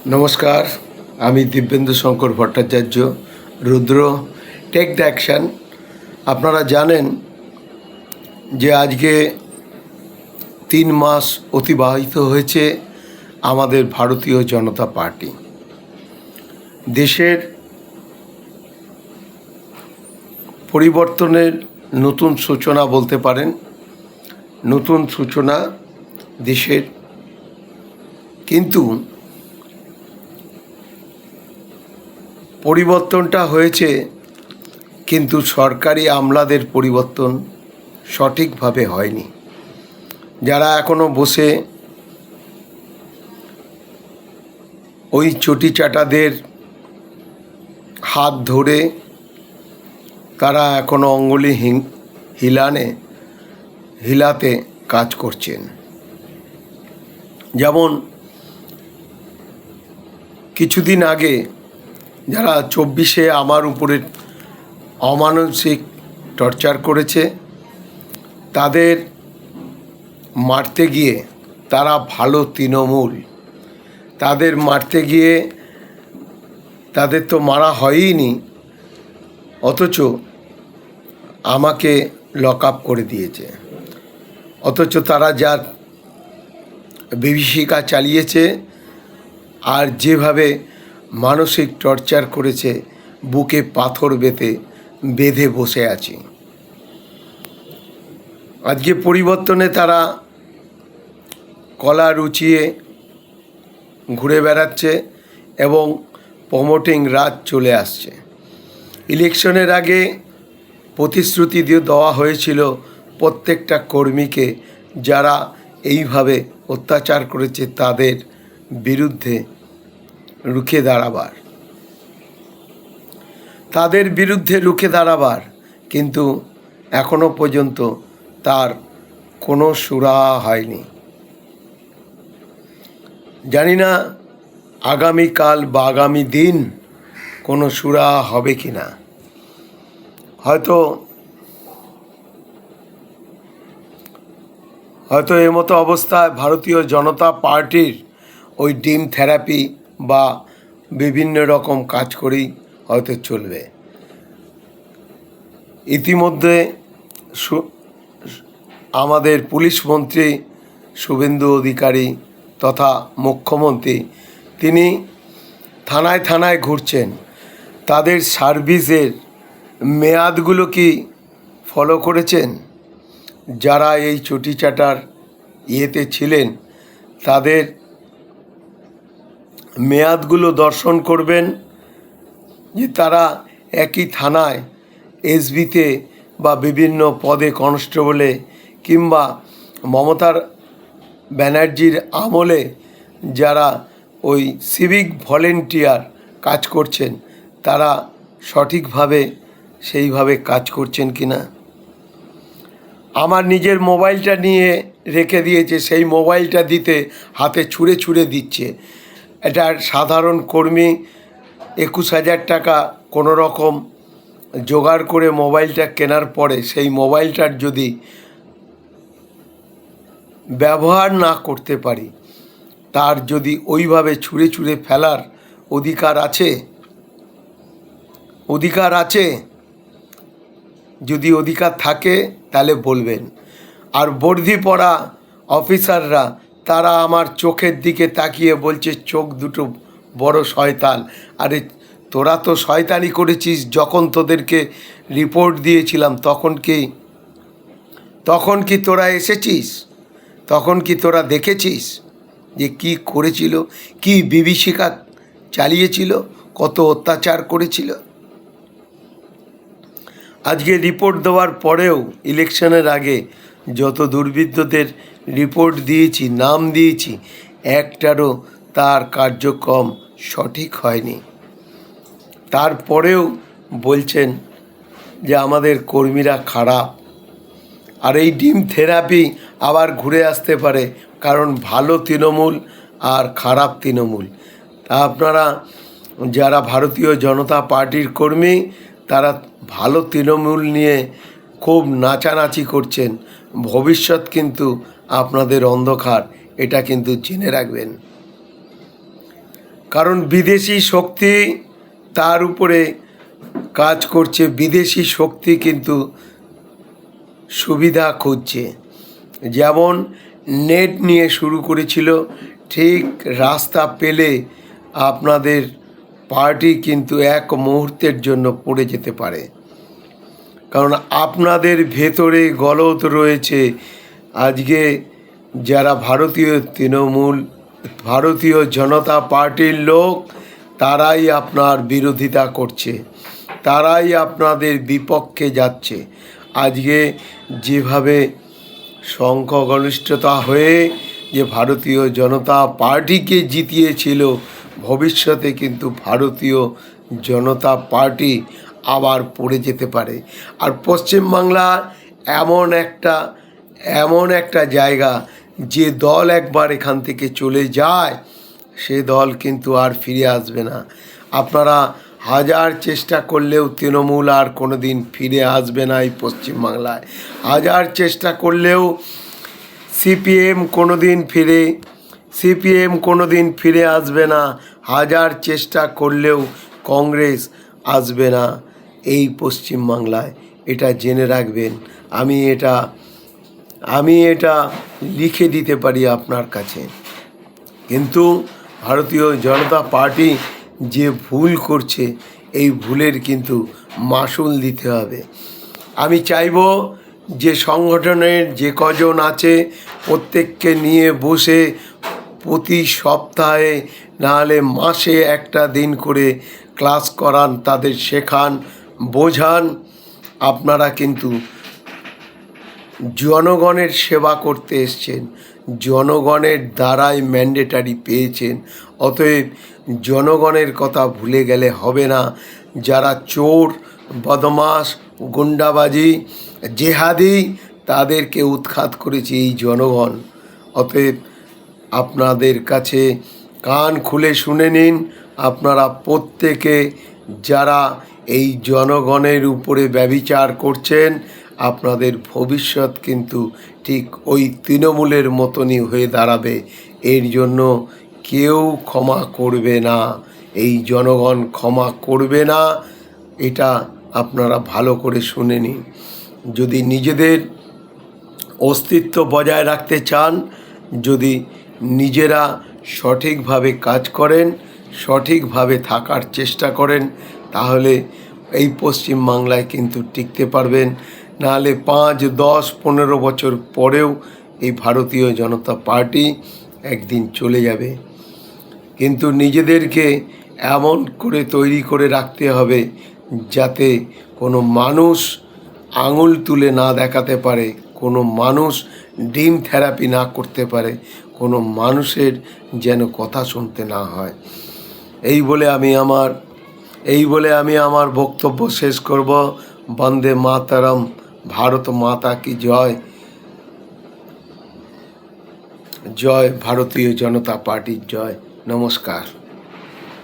নমস্কার, আমি দিব্যেন্দু শঙ্কর ভট্টাচার্য, রুদ্র take the action. আপনারা জানেন যে আজকে 3 মাস অতিবাহিত হয়েছে আমাদের ভারতীয় জনতা পার্টি। দেশের পরিবর্তনের নতুন সূচনা বলতে পারেন, নতুন সূচনা দেশের। কিন্তু পরিবর্তনটা হয়েছে, কিন্তু সরকারি আমলাদের পরিবর্তন সঠিকভাবে হয়নি। যারা এখনও বসে ওই চটিচাটাদের হাত ধরে তারা এখনও অঙ্গুলি হিলাতে কাজ করছেন। যেমন কিছুদিন আগে যারা 24-এ আমার উপরে অমানসিক টর্চার করেছে, তাদের মারতে গিয়ে তারা ভালো তৃণমূল, তাদের মারতে গিয়ে তাদের তো মারা হয়ইনি, অথচ আমাকে লক আপ করে দিয়েছে। অথচ তারা যা বিভীষিকা চালিয়েছে আর যেভাবে মানসিক টর্চার করেছে, বুকে পাথর বেঁধে বসে আছি। আজকে পরিবর্তনে তারা কলা রুচিয়ে ঘুরে বেড়াচ্ছে এবং প্রমোটিং রাজ চলে আসছে। ইলেকশনের আগে প্রতিশ্রুতি দিয়ে দেওয়া হয়েছিল প্রত্যেকটা কর্মীকে যারা এইভাবে অত্যাচার করেছে তাদের বিরুদ্ধে রুখে দাঁড়াবার, কিন্তু এখনো পর্যন্ত তার কোনো সুরাহা হয়নি। জানি না আগামীকাল বা আগামী দিন কোনো সুরাহা হবে কি না। হয়তো এর মতো অবস্থায় ভারতীয় জনতা পার্টির ওই ডিম থেরাপি বা বিভিন্ন রকম কাজ করেই হয়তো চলবে। ইতিমধ্যে আমাদের পুলিশ মন্ত্রী শুভেন্দু অধিকারী তথা মুখ্যমন্ত্রী, তিনি থানায় থানায় ঘুরছেন। তাদের সার্ভিসের মেয়াদগুলো কি ফলো করেছেন? যারা এই চটিচাটার ইয়েতে ছিলেন তাদের মেয়াদগুলো দর্শন করবেন, যে তারা একই থানায় এসবিতে বা বিভিন্ন পদে কনস্টেবলে কিংবা মমতার ব্যানার্জির আমলে যারা ওই সিভিক ভলেন্টিয়ার কাজ করছেন, তারা সঠিকভাবে সেইভাবে কাজ করছেন কি না। আমার নিজের মোবাইলটা নিয়ে রেখে দিয়েছে, সেই মোবাইলটা দিতে হাতে ছুঁড়ে দিচ্ছে। এটা সাধারণ কর্মী 21,000 টাকা কোনো রকম জোগাড় করে মোবাইলটা কেনার পরে সেই মোবাইলটার যদি ব্যবহার না করতে পারি, তার যদি ওইভাবে ছুঁড়ে ফেলার অধিকার আছে? যদি অধিকার থাকে তাহলে বলবেন। আর বর্দি পড়া অফিসাররা তারা আমার চোখের দিকে তাকিয়ে বলছে, চোখ দুটো বড় শয়তান। আরে তোরা তো শয়তানি করেছিস যখন তোদেরকে রিপোর্ট দিয়েছিলাম, তখন কি তোরা এসেছিস? তখন কি তোরা দেখেছিস যে কি করেছিল, কি বিভীষিকা চালিয়েছিল, কত অত্যাচার করেছিল? আজকে রিপোর্ট দেওয়ার পরেও ইলেকশনের আগে যত দুর্বৃত্তদের রিপোর্ট দিয়েছি, নাম দিয়েছি, একটারও তার কার্যক্রম সঠিক হয়নি। তারপরেও বলছেন যে আমাদের কর্মীরা খারাপ। আর এই ডিম থেরাপি আবার ঘুরে আসতে পারে, কারণ ভালো তৃণমূল আর খারাপ তৃণমূল। তা আপনারা যারা ভারতীয় জনতা পার্টির কর্মী, তারা ভালো তৃণমূল নিয়ে খুব নাচানাচি করছেন। ভবিষ্যৎ কিন্তু আপনাদের অন্ধকার, এটা কিন্তু জেনে রাখবেন। কারণ বিদেশি শক্তি তার উপরে কাজ করছে। বিদেশি শক্তি কিন্তু সুবিধা খুঁজছে। যেমন নেট নিয়ে শুরু করেছিল, ঠিক রাস্তা পেলে আপনাদের পার্টি কিন্তু এক মুহূর্তের জন্য পড়ে যেতে পারে। কারণ আপনাদের ভেতরে গলদ রয়েছে। আজকে যারা ভারতীয় তৃণমূল, ভারতীয় জনতা পার্টির লোক, তারাই আপনার বিরোধিতা করছে, তারাই আপনাদের বিপক্ষে যাচ্ছে। আজকে যেভাবে সংখ্যাগরিষ্ঠতা হয়ে যে ভারতীয় জনতা পার্টিকে জিতিয়েছিল, ভবিষ্যতে কিন্তু ভারতীয় জনতা পার্টি আবার পড়ে যেতে পারে। আর পশ্চিমবাংলা এমন একটা জায়গা, যে দল একবার এখান থেকে চলে যায় সে দল কিন্তু আর ফিরে আসবে না। আপনারা হাজার চেষ্টা করলেও তৃণমূল আর কোনো দিন ফিরে আসবে না এই পশ্চিমবাংলায়। হাজার চেষ্টা করলেও সিপিএম কোনো দিন ফিরে আসবে না। হাজার চেষ্টা করলেও কংগ্রেস আসবে না এই পশ্চিমবাংলায়। এটা জেনে রাখবেন। আমি এটা লিখে দিতে পারি আপনার কাছে। কিন্তু ভারতীয় জনতা পার্টি যে ভুল করছে, এই ভুলের কিন্তু মাসুল দিতে হবে। আমি চাইব যে সংগঠনের যে কজন আছে প্রত্যেককে নিয়ে বসে প্রতি সপ্তাহে নাহলে মাসে একটা দিন করে ক্লাস করান, তাদের শেখান, বোঝান। আপনারা কিন্তু জনগণের সেবা করতে এসছেন, জনগণের দ্বারাই ম্যান্ডেটারি পেয়েছেন। অতএব জনগণের কথা ভুলে গেলে হবে না। যারা চোর, বদমাশ, গুন্ডাবাজি, জেহাদি, তাদেরকে উৎখাত করেছে এই জনগণ। অতএব আপনাদের কাছে কান খুলে শুনে নিন। আপনারা প্রত্যেকে যারা এই জনগণের উপরে ব্যভিচার করছেন, আপনাদের ভবিষ্যৎ কিন্তু ঠিক ওই তৃণমূলের মতনই হয়ে দাঁড়াবে। এর জন্য কেউ ক্ষমা করবে না, এই জনগণ ক্ষমা করবে না। এটা আপনারা ভালো করে শুনে নিন। যদি নিজেদের অস্তিত্ব বজায় রাখতে চান, যদি নিজেরা সঠিকভাবে কাজ করেন, সঠিকভাবে থাকার চেষ্টা করেন, তাহলে এই পশ্চিমবাংলায় কিন্তু টিকতে পারবেন। নাহলে 5, 10, 15 বছর পরেও এই ভারতীয় জনতা পার্টি একদিন চলে যাবে। কিন্তু নিজেদেরকে এমন করে তৈরি করে রাখতে হবে যাতে কোনো মানুষ আঙুল তুলে না দেখাতে পারে, কোনো মানুষ ডিম থেরাপি না করতে পারে, কোনো মানুষের যেন কথা শুনতে না হয়। এই বলে আমি আমার বক্তব্য শেষ করব। বন্দে মাতরম। ভারত মাতা কি জয়। জয় ভারতীয় জনতা পার্টির জয়। নমস্কার।